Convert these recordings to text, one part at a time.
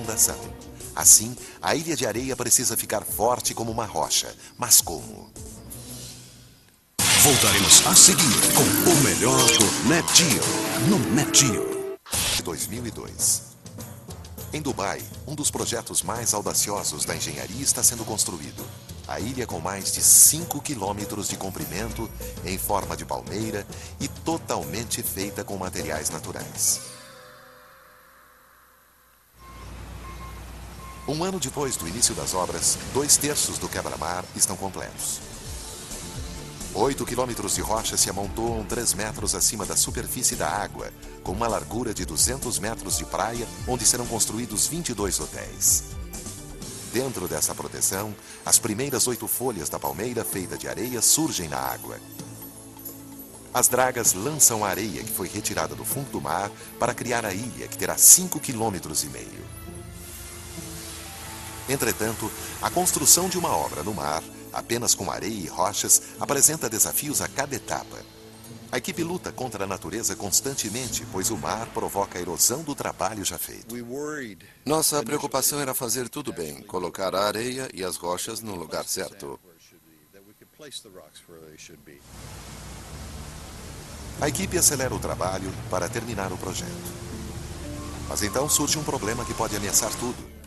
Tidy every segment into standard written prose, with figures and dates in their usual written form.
fundação. Assim, a ilha de areia precisa ficar forte como uma rocha. Mas como? Voltaremos a seguir com o melhor do NetGeo, no NetGeo. 2002. Em Dubai, um dos projetos mais audaciosos da engenharia está sendo construído. A ilha com mais de 5 quilômetros de comprimento, em forma de palmeira e totalmente feita com materiais naturais. Um ano depois do início das obras, 2/3 do quebra-mar estão completos. 8 quilômetros de rocha se amontoam 3 metros acima da superfície da água, com uma largura de 200 metros de praia, onde serão construídos 22 hotéis. Dentro dessa proteção, as primeiras 8 folhas da palmeira feita de areia surgem na água. As dragas lançam a areia que foi retirada do fundo do mar para criar a ilha, que terá 5,5 quilômetros. Entretanto, a construção de uma obra no mar, apenas com areia e rochas, apresenta desafios a cada etapa. A equipe luta contra a natureza constantemente, pois o mar provoca a erosão do trabalho já feito. Nossa preocupação era fazer tudo bem, colocar a areia e as rochas no lugar certo. A equipe acelera o trabalho para terminar o projeto. Mas então surge um problema que pode ameaçar tudo.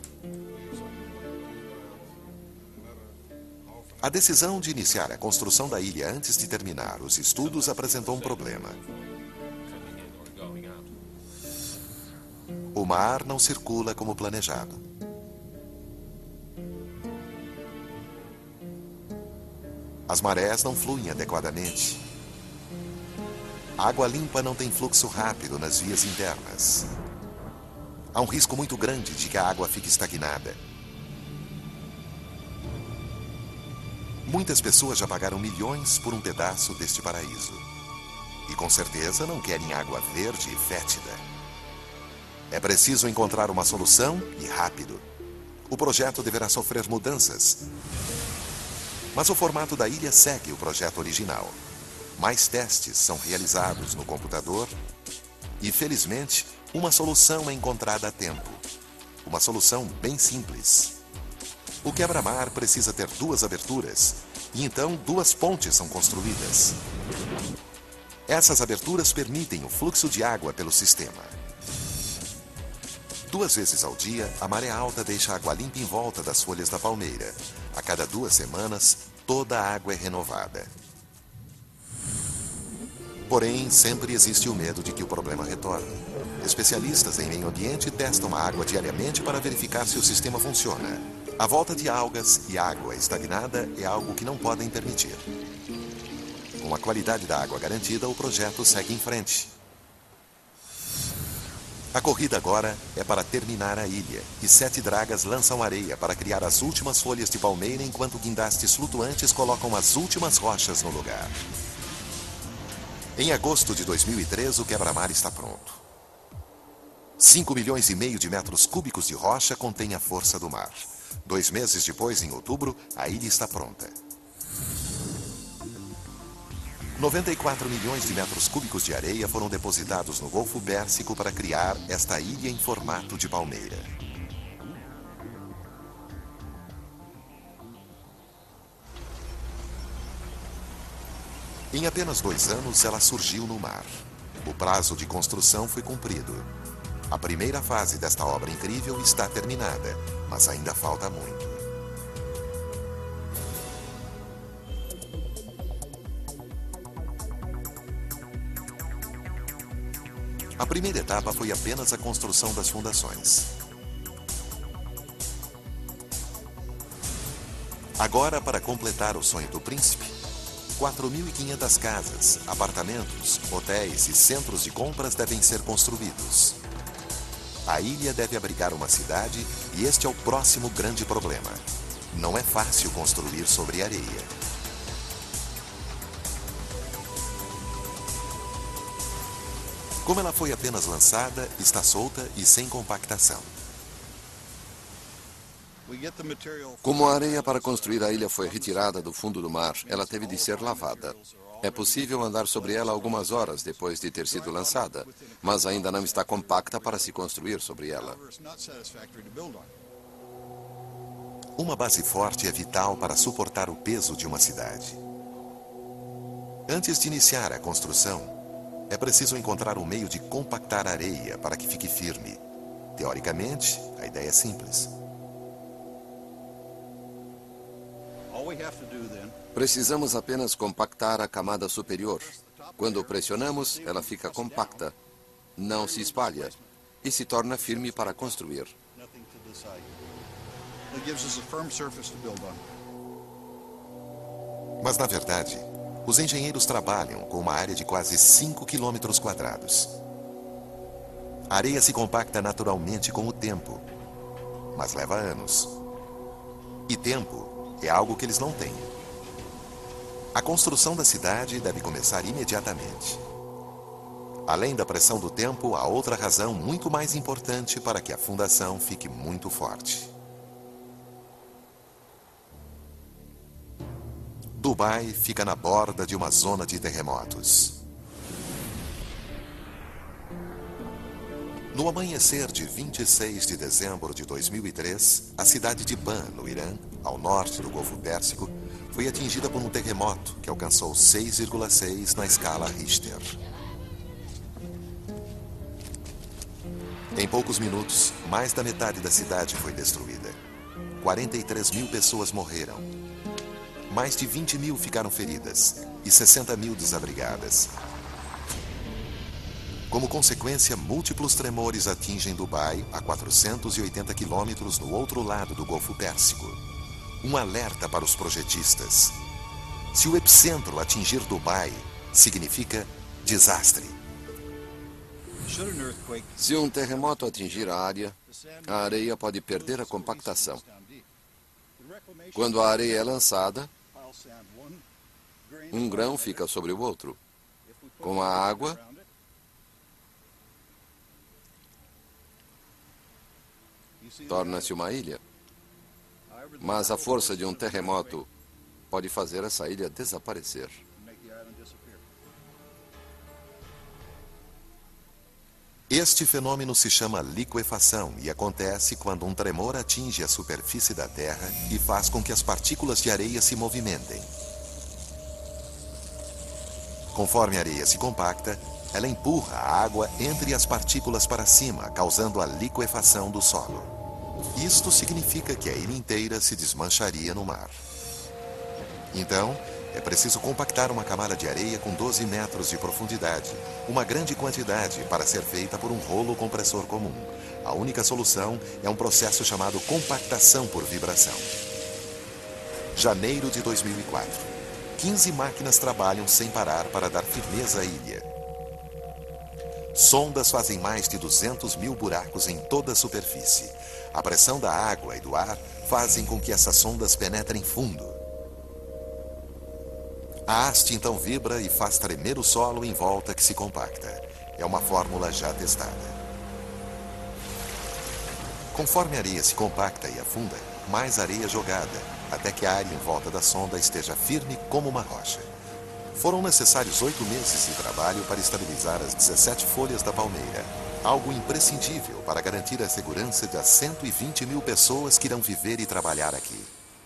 A decisão de iniciar a construção da ilha antes de terminar os estudos apresentou um problema. O mar não circula como planejado. As marés não fluem adequadamente. A água limpa não tem fluxo rápido nas vias internas. Há um risco muito grande de que a água fique estagnada. Muitas pessoas já pagaram milhões por um pedaço deste paraíso. E com certeza não querem água verde e fétida. É preciso encontrar uma solução e rápido. O projeto deverá sofrer mudanças. Mas o formato da ilha segue o projeto original. Mais testes são realizados no computador e, felizmente, uma solução é encontrada a tempo. Uma solução bem simples. O quebra-mar precisa ter 2 aberturas e então 2 pontes são construídas. Essas aberturas permitem o fluxo de água pelo sistema. 2 vezes ao dia, a maré alta deixa a água limpa em volta das folhas da palmeira. A cada 2 semanas, toda a água é renovada. Porém, sempre existe o medo de que o problema retorne. Especialistas em meio ambiente testam a água diariamente para verificar se o sistema funciona. A volta de algas e água estagnada é algo que não podem permitir. Com a qualidade da água garantida, o projeto segue em frente. A corrida agora é para terminar a ilha, e 7 dragas lançam areia para criar as últimas folhas de palmeira, enquanto guindastes flutuantes colocam as últimas rochas no lugar. Em agosto de 2003, o quebra-mar está pronto. 5,5 milhões de metros cúbicos de rocha contém a força do mar. 2 meses depois, em outubro, a ilha está pronta. 94 milhões de metros cúbicos de areia foram depositados no Golfo Pérsico para criar esta ilha em formato de palmeira. Em apenas 2 anos, ela surgiu no mar. O prazo de construção foi cumprido. A primeira fase desta obra incrível está terminada, mas ainda falta muito. A primeira etapa foi apenas a construção das fundações. Agora, para completar o sonho do príncipe, 4.500 casas, apartamentos, hotéis e centros de compras devem ser construídos. A ilha deve abrigar uma cidade e este é o próximo grande problema. Não é fácil construir sobre areia. Como ela foi apenas lançada, está solta e sem compactação. Como a areia para construir a ilha foi retirada do fundo do mar, ela teve de ser lavada. É possível andar sobre ela algumas horas depois de ter sido lançada, mas ainda não está compacta para se construir sobre ela. Uma base forte é vital para suportar o peso de uma cidade. Antes de iniciar a construção, é preciso encontrar um meio de compactar a areia para que fique firme. Teoricamente, a ideia é simples. Precisamos apenas compactar a camada superior. Quando pressionamos, ela fica compacta, não se espalha e se torna firme para construir. Mas, na verdade, os engenheiros trabalham com uma área de quase 5 quilômetros quadrados. A areia se compacta naturalmente com o tempo, mas leva anos. E tempo é algo que eles não têm. A construção da cidade deve começar imediatamente. Além da pressão do tempo, há outra razão muito mais importante para que a fundação fique muito forte. Dubai fica na borda de uma zona de terremotos. No amanhecer de 26 de dezembro de 2003, a cidade de Ban, no Irã, ao norte do Golfo Pérsico, foi atingida por um terremoto que alcançou 6,6 na escala Richter. Em poucos minutos, mais da metade da cidade foi destruída. 43 mil pessoas morreram. Mais de 20 mil ficaram feridas e 60 mil desabrigadas. Como consequência, múltiplos tremores atingem Dubai, a 480 quilômetros no outro lado do Golfo Pérsico. Um alerta para os projetistas. Se o epicentro atingir Dubai, significa desastre. Se um terremoto atingir a área, a areia pode perder a compactação. Quando a areia é lançada, um grão fica sobre o outro. Com a água, torna-se uma ilha. Mas a força de um terremoto pode fazer essa ilha desaparecer. Este fenômeno se chama liquefação e acontece quando um tremor atinge a superfície da Terra e faz com que as partículas de areia se movimentem. Conforme a areia se compacta, ela empurra a água entre as partículas para cima, causando a liquefação do solo. Isto significa que a ilha inteira se desmancharia no mar. Então, é preciso compactar uma camada de areia com 12 metros de profundidade, uma grande quantidade para ser feita por um rolo compressor comum. A única solução é um processo chamado compactação por vibração. Janeiro de 2004. 15 máquinas trabalham sem parar para dar firmeza à ilha. Sondas fazem mais de 200 mil buracos em toda a superfície. A pressão da água e do ar fazem com que essas sondas penetrem fundo. A haste então vibra e faz tremer o solo em volta que se compacta. É uma fórmula já testada. Conforme a areia se compacta e afunda, mais areia é jogada, até que a área em volta da sonda esteja firme como uma rocha. Foram necessários 8 meses de trabalho para estabilizar as 17 folhas da palmeira, algo imprescindível para garantir a segurança das 120 mil pessoas que irão viver e trabalhar aqui.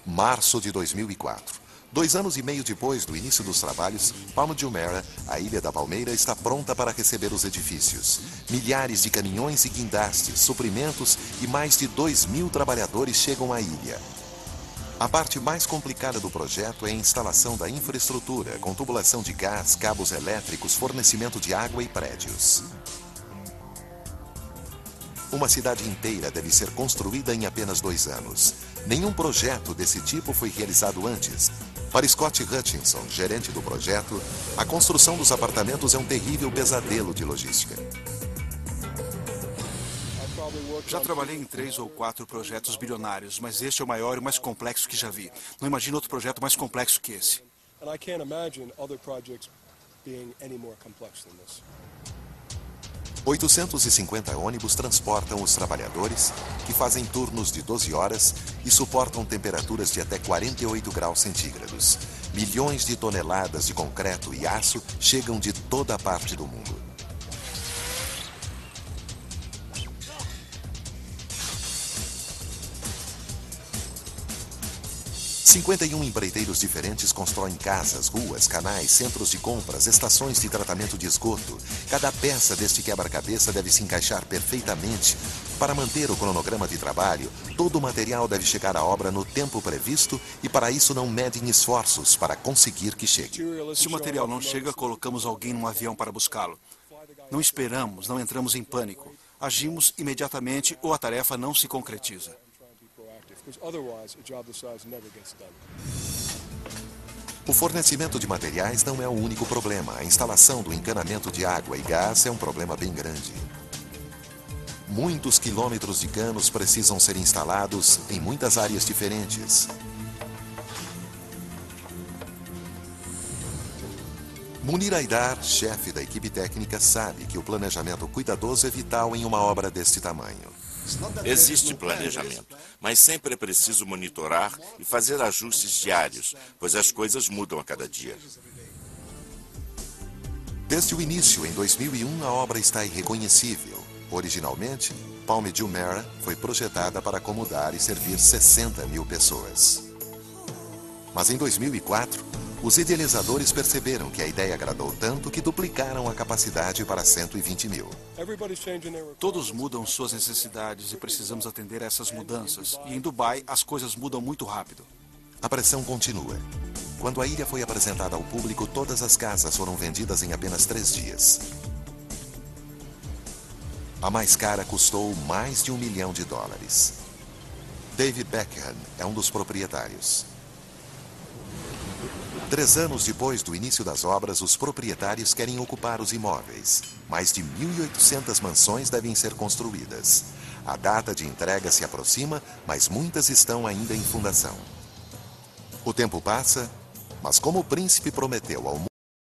Março de 2004. 2 anos e meio depois do início dos trabalhos, Palma de Jumeirah, a Ilha da Palmeira, está pronta para receber os edifícios. Milhares de caminhões e guindastes, suprimentos e mais de 2.000 trabalhadores chegam à ilha. A parte mais complicada do projeto é a instalação da infraestrutura, com tubulação de gás, cabos elétricos, fornecimento de água e prédios. Uma cidade inteira deve ser construída em apenas 2 anos. Nenhum projeto desse tipo foi realizado antes. Para Scott Hutchinson, gerente do projeto, a construção dos apartamentos é um terrível pesadelo de logística. Já trabalhei em 3 ou 4 projetos bilionários, mas este é o maior e mais complexo que já vi. Não imagino outro projeto mais complexo que esse. And I can't imagine other projects being any more complex than this. 850 ônibus transportam os trabalhadores, que fazem turnos de 12 horas e suportam temperaturas de até 48 graus centígrados. Milhões de toneladas de concreto e aço chegam de toda a parte do mundo. "51 empreiteiros diferentes constroem casas, ruas, canais, centros de compras, estações de tratamento de esgoto. Cada peça deste quebra-cabeça deve se encaixar perfeitamente. Para manter o cronograma de trabalho, todo o material deve chegar à obra no tempo previsto e para isso não medem esforços para conseguir que chegue. Se o material não chega, colocamos alguém num avião para buscá-lo. Não esperamos, não entramos em pânico. Agimos imediatamente ou a tarefa não se concretiza. O fornecimento de materiais não é o único problema. A instalação do encanamento de água e gás é um problema bem grande. Muitos quilômetros de canos precisam ser instalados em muitas áreas diferentes. Munir Haidar, chefe da equipe técnica, sabe que o planejamento cuidadoso é vital em uma obra deste tamanho. Existe planejamento, mas sempre é preciso monitorar e fazer ajustes diários, pois as coisas mudam a cada dia. Desde o início, em 2001, a obra está irreconhecível. Originalmente, Palm de Jumeirah foi projetada para acomodar e servir 60 mil pessoas. Mas em 2004, os idealizadores perceberam que a ideia agradou tanto que duplicaram a capacidade para 120 mil. Todos mudam suas necessidades e precisamos atender a essas mudanças. E em Dubai, as coisas mudam muito rápido. A pressão continua. Quando a ilha foi apresentada ao público, todas as casas foram vendidas em apenas 3 dias. A mais cara custou mais de $1 milhão. David Beckham é um dos proprietários. 3 anos depois do início das obras, os proprietários querem ocupar os imóveis. Mais de 1.800 mansões devem ser construídas. A data de entrega se aproxima, mas muitas estão ainda em fundação. O tempo passa, mas como o príncipe prometeu ao mundo,